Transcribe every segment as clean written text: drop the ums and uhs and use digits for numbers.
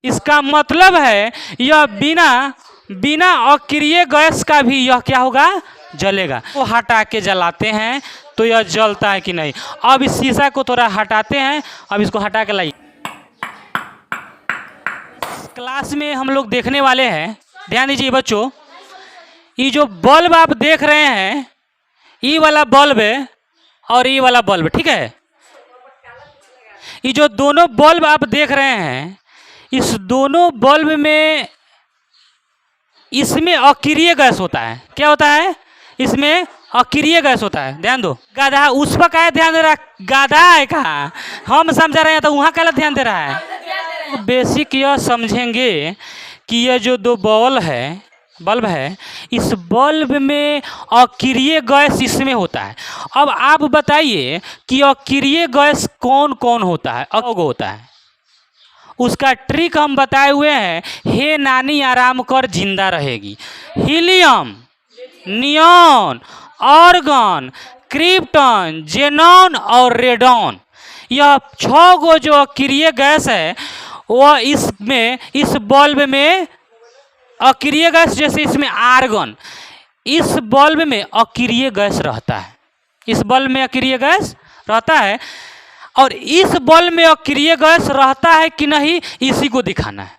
इसका मतलब है यह बिना बिना अक्रिय गैस का भी यह क्या होगा, जलेगा। वो हटा के जलाते हैं तो यह जलता है कि नहीं। अब इस शीशा को थोड़ा हटाते हैं, अब इसको हटा के लाइए। क्लास में हम लोग देखने वाले हैं, ध्यान दीजिए बच्चों, ये जो बल्ब आप देख रहे हैं, ये वाला बल्ब है और ये वाला बल्ब, ठीक है। ये जो दोनों बल्ब आप देख रहे हैं, इस दोनों बल्ब में इसमें अक्रिय गैस होता है। क्या होता है? इसमें अक्रिय गैस होता है। ध्यान दो, गाधा उस पर क्या ध्यान दे रहा है? गाधा है कहाँ, हम समझा रहे हैं तो वहाँ क्या ध्यान दे रहा है। बेसिक यह समझेंगे कि यह जो दो बल्ब है, इस बल्ब में अक्रिय गैस इसमें होता है। अब आप बताइए कि अक्रिय गैस कौन कौन होता है, होता है। उसका ट्रिक हम बताए हुए हैं, हे नानी आराम कर जिंदा रहेगी। Helium, neon, argon, krypton, xenon और रेडॉन, यह 6 गो जो अक्रिय गैस है वह इसमें, इस बल्ब में अक्रिय गैस, जैसे इसमें आर्गन, इस बल्ब में अक्रिय गैस रहता है। इस बल्ब में अक्रिय गैस रहता है और इस बल्ब में अक्रिय गैस रहता है कि नहीं, इसी को दिखाना है।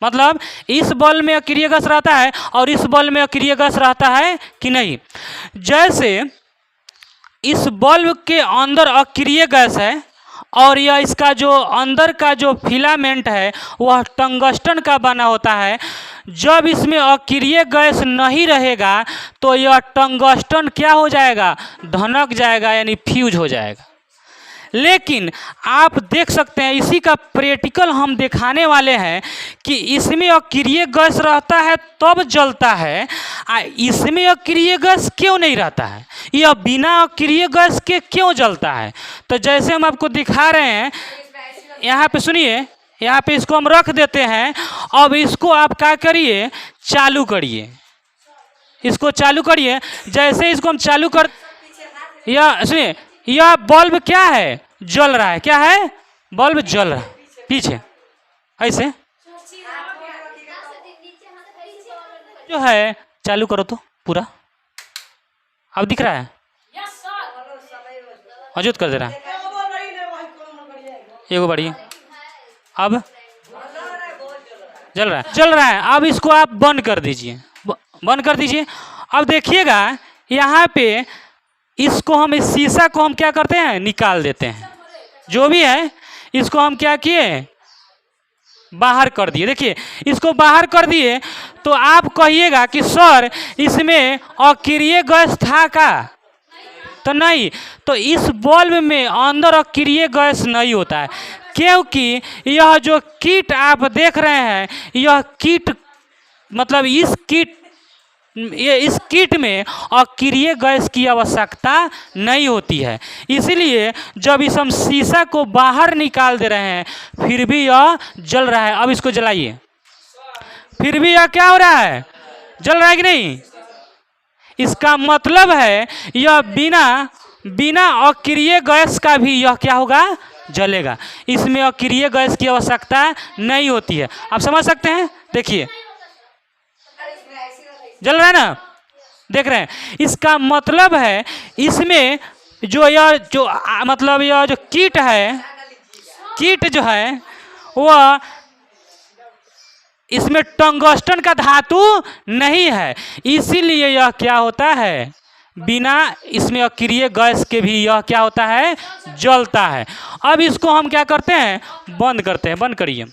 मतलब इस बल्ब में अक्रिय गैस रहता है और इस बल्ब में अक्रिय गैस रहता है कि नहीं। जैसे इस बल्ब के अंदर अक्रिय गैस है और यह इसका जो अंदर का जो फिलामेंट है वह टंगस्टन का बना होता है। जब इसमें अक्रिय गैस नहीं रहेगा तो यह टंगस्टन क्या हो जाएगा, धनक जाएगा, यानी फ्यूज हो जाएगा। लेकिन आप देख सकते हैं, इसी का प्रैक्टिकल हम दिखाने वाले हैं कि इसमें अक्रिय गैस रहता है तब जलता है, इसमें अक्रिय गैस क्यों नहीं रहता है, यह बिना अक्रिय गैस के क्यों जलता है। तो जैसे हम आपको दिखा रहे हैं, यहाँ पे सुनिए, यहाँ पे इसको हम रख देते हैं। अब इसको आप क्या करिए, चालू करिए, इसको चालू करिए। जैसे इसको हम चालू कर, यह सुनिए, यह बल्ब क्या है, जल रहा है। क्या है? बल्ब जल रहा है पीछे, ऐसे जो है। चालू करो तो पूरा, अब दिख रहा है, मौजूद कर दे रहा है। एगो बढ़िया, अब जल रहा है। अब इसको आप बंद कर दीजिए, बंद कर दीजिए। अब देखिएगा यहाँ पे इसको हम, इस शीशा को हम क्या करते हैं, निकाल देते हैं। जो भी है इसको हम क्या किए, बाहर कर दिए। देखिए इसको बाहर कर दिए तो आप कहिएगा कि सर इसमें अक्रिय गैस था का, तो नहीं। तो इस बल्ब में अंदर अक्रिय गैस नहीं होता है, क्योंकि यह जो किट आप देख रहे हैं, यह किट मतलब इस किट में अक्रिय गैस की आवश्यकता नहीं होती है। इसलिए जब इस हम शीशा को बाहर निकाल दे रहे हैं फिर भी यह जल रहा है। अब इसको जलाइए, फिर भी यह क्या हो रहा है, जल रहा है कि नहीं। इसका मतलब है यह बिना अक्रिय गैस का भी यह क्या होगा, जलेगा। इसमें अक्रिय गैस की आवश्यकता नहीं होती है। आप समझ सकते हैं, देखिए जल रहा है ना, देख रहे हैं। इसका मतलब है इसमें मतलब यह जो किट है, किट जो है वह, इसमें टंगस्टन का धातु नहीं है, इसीलिए यह क्या होता है, बिना इसमें अक्रिय गैस के भी यह क्या होता है, जलता है। अब इसको हम क्या करते हैं, बंद करते हैं। बंद करिए।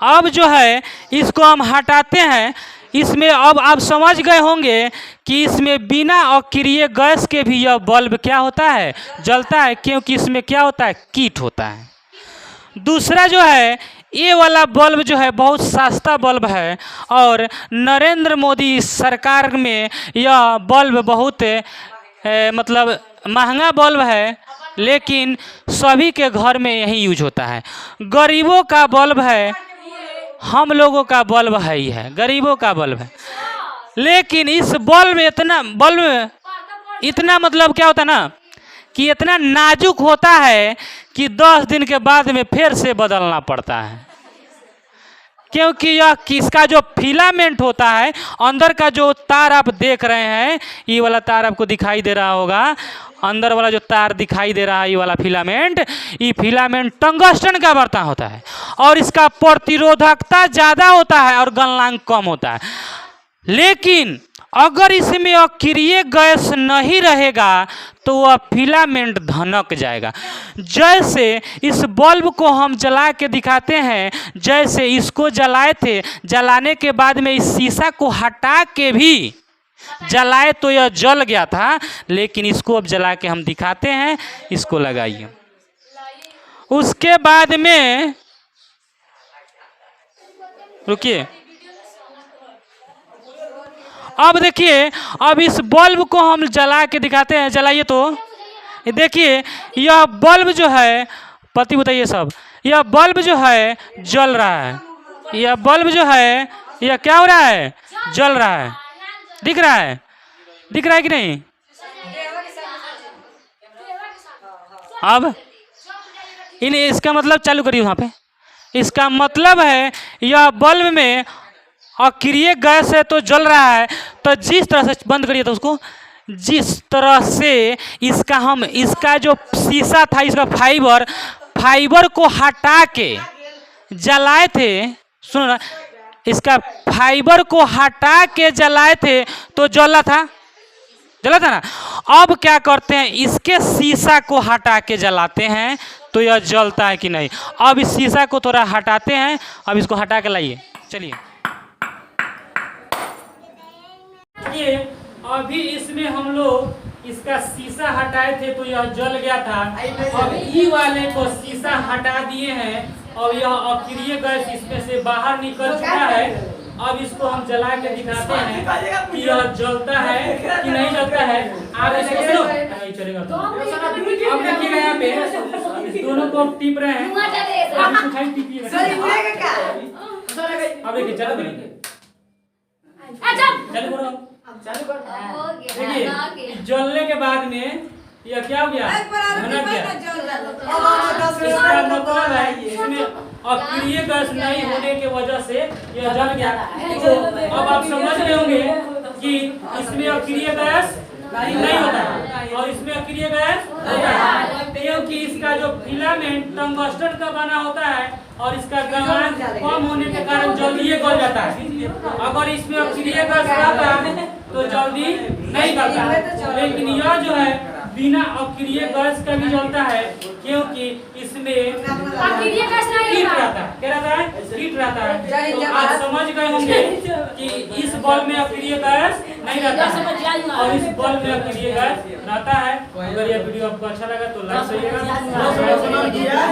अब जो है इसको हम हटाते हैं। इसमें अब आप समझ गए होंगे कि इसमें बिना अक्रिय गैस के भी यह बल्ब क्या होता है, जलता है, क्योंकि इसमें क्या होता है, कीट होता है। दूसरा जो है, ये वाला बल्ब जो है बहुत सस्ता बल्ब है और नरेंद्र मोदी सरकार में यह बल्ब बहुत मतलब महंगा बल्ब है, लेकिन सभी के घर में यही यूज होता है। गरीबों का बल्ब है, हम लोगों का बल्ब है ही है, गरीबों का बल्ब है। लेकिन इस बल्ब इतना मतलब क्या होता है ना, कि इतना नाजुक होता है कि 10 दिन के बाद में फिर से बदलना पड़ता है। क्योंकि यह किसका जो फिलामेंट होता है, अंदर का जो तार आप देख रहे हैं, ये वाला तार आपको दिखाई दे रहा होगा, अंदर वाला जो तार दिखाई दे रहा है, ये वाला फिलामेंट, ये फिलामेंट टंगस्टन का बर्तन होता है और इसका प्रतिरोधकता ज़्यादा होता है और गलनांक कम होता है। लेकिन अगर इसमें अक्रिय गैस नहीं रहेगा तो वह फिलामेंट धनक जाएगा। जैसे इस बल्ब को हम जला के दिखाते हैं, जैसे इसको जलाए थे, जलाने के बाद में इस शीशा को हटा के भी जलाए तो यह जल गया था, लेकिन इसको अब जला के हम दिखाते हैं। इसको लगाइए। उसके बाद में रुकिए, अब देखिए, अब इस बल्ब को हम जला के दिखाते हैं। जलाइए तो देखिए, यह बल्ब जो है, पति बताइए सब, यह बल्ब जो है जल रहा है। यह बल्ब जो है, यह क्या हो रहा है? जल रहा है। दिख रहा है? दिख रहा है कि नहीं? अब इसका मतलब चालू करिए वहाँ पे। इसका मतलब है यह बल्ब में अक्रिय गैस है तो जल रहा है। तो जिस तरह से बंद करिए तो उसको, जिस तरह से इसका जो शीशा था, इसका फाइबर को हटा के जलाए थे, सुनो ना, इसका फाइबर को हटा के जलाए थे तो जला था ना। अब क्या करते हैं, इसके शीशा को हटा के जलाते हैं तो यह जलता है कि नहीं। अब इस शीशा को थोड़ा हटाते हैं, अब इसको हटा के लाइए। चलिए, ये अभी इसमें हम लोग इसका शीशा हटाए थे तो यह जल गया था। अब ई वाले को शीशा हटा दिए हैं और यह अक्रिय गैस इसमें से बाहर निकल चुका है। अब इसको हम जला के दिखाते हैं कि यह जलता है कि नहीं जलता है। आप इसको सुनो, नहीं चलेगा। अब देखिएगा यहाँ पे इस दोनों को टिप रहे हैं। अब देखिए, चलो करेंगे, देखिए जलने के बाद में यह क्या हो गया? धनक गया। इसका मतलब है इसमें अक्रिय गैस नहीं होने की वजह से यह जल गया। तो अब आप समझ रहे होंगे कि इसमें अक्रिय गैस नहीं होता है और इसमें अक्रिय गैस होता है, क्योंकि इसका जो फिलामेंट टंगस्टन का बना होता है और इसका गलनांक कम होने के कारण जल्दी ये गल जाता है। अगर इसमें अक्रिय गैस रहता है तो जल्दी नहीं गलता। लेकिन यह जो है बिना अक्रिय गैस का भी जलता है, क्योंकि इसमें हीट रहता है। क्या रहता है? हीट रहता है। तो आप समझ गए होंगे कि इस बल्ब में अक्रिय गैस नहीं रहता है और इस बल्ब में अक्रिय गैस रहता है। अगर यह वीडियो आपको अच्छा लगा तो लाइक करिएगा।